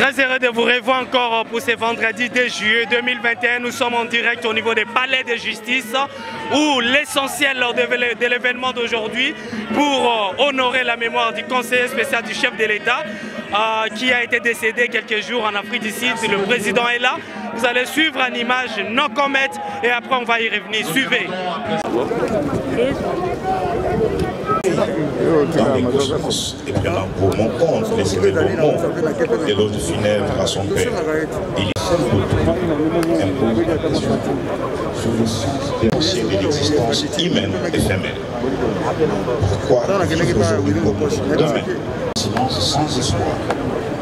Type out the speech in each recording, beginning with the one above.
Très heureux de vous revoir encore pour ce vendredi 2 juillet 2021. Nous sommes en direct au niveau des palais de justice où l'essentiel de l'événement d'aujourd'hui pour honorer la mémoire du conseiller spécial du chef de l'État qui a été décédé quelques jours en Afrique du Sud. Le président est là. Vous allez suivre en image nos comètes et après on va y revenir. Suivez. Dans les consciences et prenant pour mon compte les événements de l'autre funèbre à son père. Il est seul impose la question sur le sens dénoncé de l'existence humaine éphémère. Pourquoi vivre aujourd'hui comme demain? Silence sans espoir,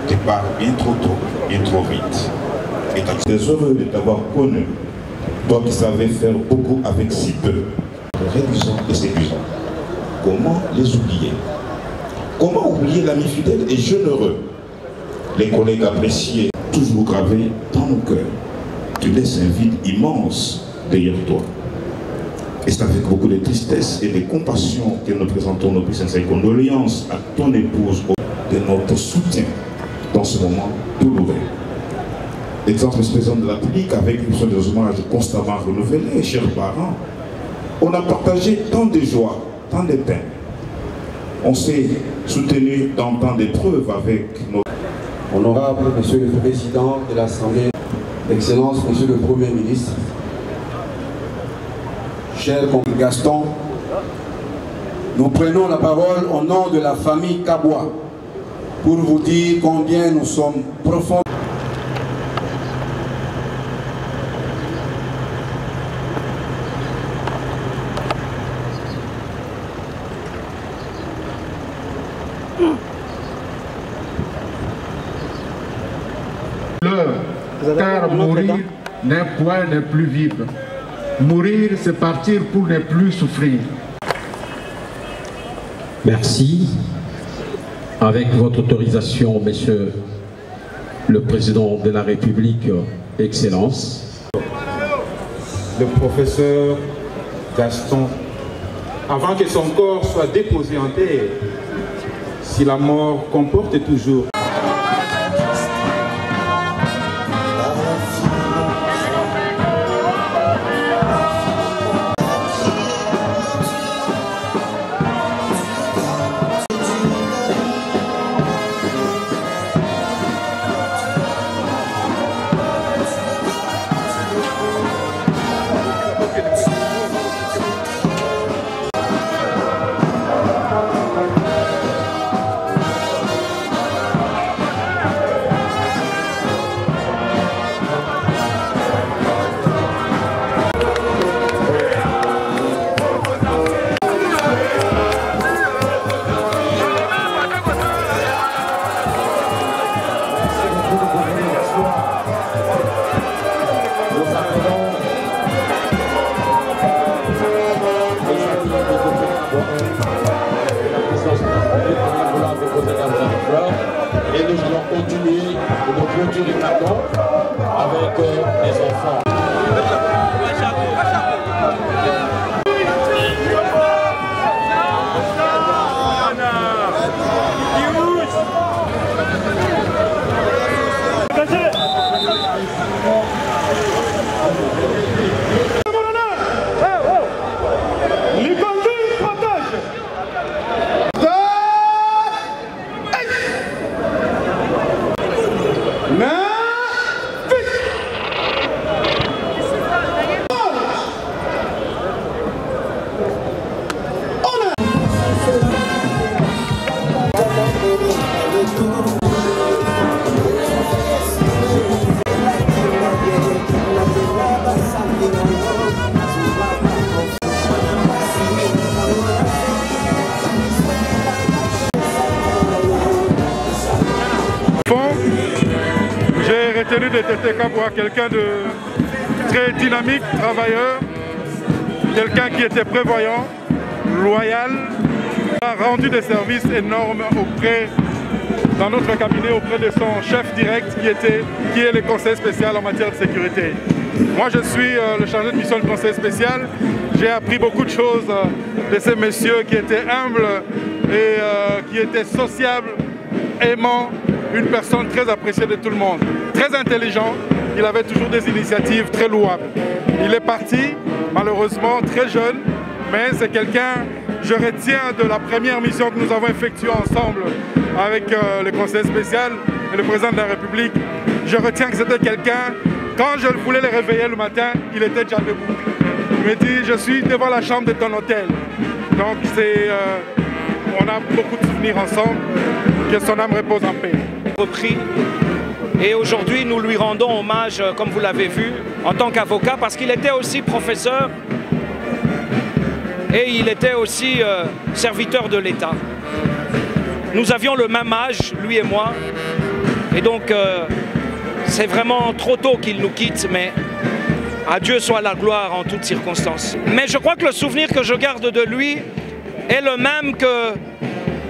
départ bien trop tôt, bien trop vite. Et tu es heureux de t'avoir connu, toi qui savais faire beaucoup avec si peu, réduisant et séduisant. Comment les oublier? Comment oublier l'ami fidèle et généreux? Les collègues appréciés, toujours gravés dans nos cœurs. Tu laisses un vide immense derrière toi. Et c'est avec beaucoup de tristesse et de compassion que nous présentons nos plus sincères condoléances à ton épouse de notre soutien dans ce moment douloureux. L'exemple du président de la République, avec une des hommages constamment renouvelés, chers parents, on a partagé tant de joie, tant de peine. On s'est soutenu dans tant d'épreuves avec nos... Honorable Monsieur le Président de l'Assemblée, Excellence Monsieur le Premier ministre, cher Gaston, nous prenons la parole au nom de la famille Kaboua pour vous dire combien nous sommes profonds. Car mourir n'est point ne plus vivre. Mourir, c'est partir pour ne plus souffrir. Merci. Avec votre autorisation, Monsieur le Président de la République, Excellence. Le professeur Gaston, avant que son corps soit déposé en terre, si la mort comporte toujours et nous allons continuer de clôturer le carton avec les enfants. J'ai retenu de Tété Kaboua quelqu'un de très dynamique, travailleur, quelqu'un qui était prévoyant, loyal, a rendu des services énormes dans notre cabinet auprès de son chef direct qui est le conseiller spécial en matière de sécurité. Moi je suis le chargé de mission du conseil spécial. J'ai appris beaucoup de choses de ces messieurs qui étaient humbles et qui étaient sociables, aimants, une personne très appréciée de tout le monde. Très intelligent, il avait toujours des initiatives très louables. Il est parti, malheureusement, très jeune, mais c'est quelqu'un, je retiens de la première mission que nous avons effectuée ensemble avec le conseil spécial et le président de la République, je retiens que c'était quelqu'un, quand je voulais le réveiller le matin, il était déjà debout. Il me dit, je suis devant la chambre de ton hôtel. Donc on a beaucoup de souvenirs ensemble, que son âme repose en paix. Repris. Et aujourd'hui, nous lui rendons hommage, comme vous l'avez vu, en tant qu'avocat, parce qu'il était aussi professeur et il était aussi serviteur de l'État. Nous avions le même âge, lui et moi, et donc c'est vraiment trop tôt qu'il nous quitte, mais à Dieu soit la gloire en toutes circonstances. Mais je crois que le souvenir que je garde de lui est le même que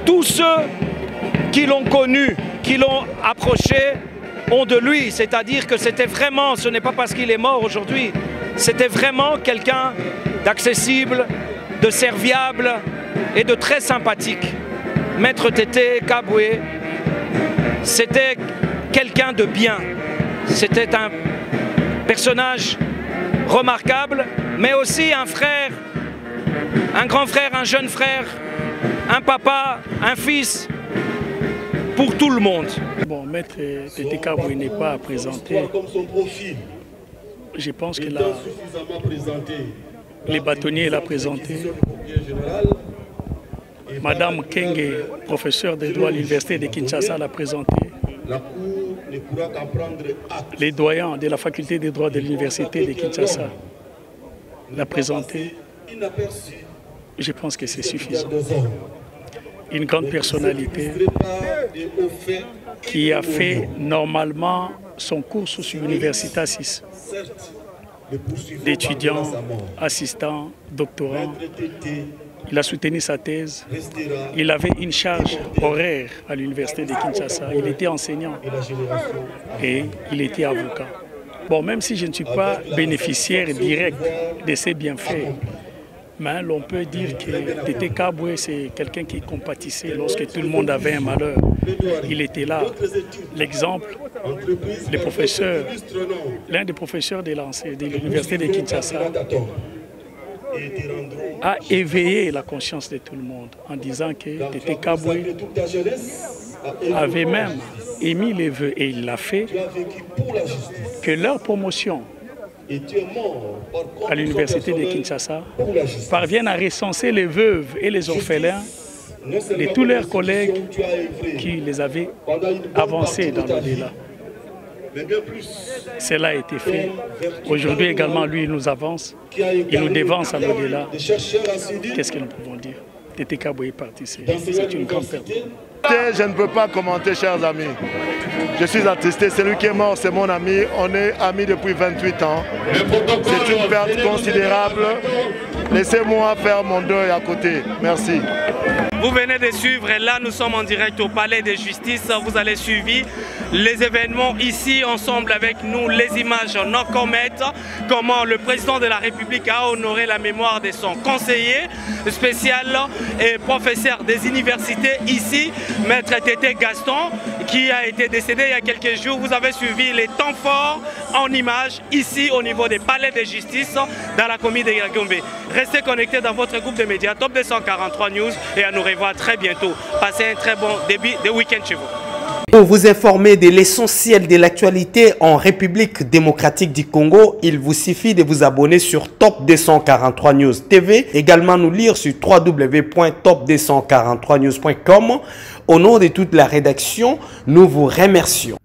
tous ceux qui l'ont connu, qui l'ont approché, ont de lui. C'est-à-dire que c'était vraiment, ce n'est pas parce qu'il est mort aujourd'hui, c'était vraiment quelqu'un d'accessible, de serviable et de très sympathique. Maître Tété Kaboué, c'était quelqu'un de bien. C'était un personnage remarquable, mais aussi un frère, un grand frère, un jeune frère, un papa, un fils, pour tout le monde. Bon, Maître Tété Kaboué n'est pas à présenter. Je pense que les bâtonniers l'ont présenté. Madame Kenge, professeure de droit à l'université de Kinshasa, l'a présenté. Les doyens de la faculté de droit de l'université de Kinshasa l'a présenté. Je pense que c'est suffisant. Une grande personnalité qui a fait normalement son cursus universitaire 6 d'étudiants, assistants, doctorants. Il a soutenu sa thèse. Il avait une charge horaire à l'université de Kinshasa. Il était enseignant et il était avocat. Bon, même si je ne suis pas bénéficiaire direct de ses bienfaits, mais l'on peut dire que Tété Kaboué, c'est quelqu'un qui compatissait lorsque tout le monde avait un malheur. Il était là. L'exemple, le professeur, l'un des professeurs de l'université de Kinshasa, a éveillé la conscience de tout le monde en disant que Tété Kaboué avait même émis les vœux, et il l'a fait, que leur promotion à l'université de Kinshasa parviennent à recenser les veuves et les orphelins de tous leurs collègues qui les avaient avancés dans l'au-delà. Cela a été fait. Aujourd'hui également, lui, il nous avance, il nous dévance à l'au-delà. Qu'est-ce que nous pouvons dire? Tété Kaboué est parti, c'est une grande perte. Je ne peux pas commenter, chers amis. Je suis attristé. Celui qui est mort, c'est mon ami. On est amis depuis 28 ans. C'est une perte considérable. Laissez-moi faire mon deuil à côté. Merci. Vous venez de suivre, et là nous sommes en direct au Palais de Justice. Vous allez suivre les événements ici ensemble avec nous, les images non comètes, comment le président de la République a honoré la mémoire de son conseiller spécial et professeur des universités ici, Maître Tété Gaston, qui a été décédé il y a quelques jours. Vous avez suivi les temps forts en images ici au niveau des Palais de Justice dans la commune de Yagombe. Restez connectés dans votre groupe de médias Top 243 News et à nous revoir très bientôt. Passez un très bon début de week-end chez vous. Pour vous informer de l'essentiel de l'actualité en République démocratique du Congo, il vous suffit de vous abonner sur Top 243 News TV. Également nous lire sur www.top243news.com. Au nom de toute la rédaction, nous vous remercions.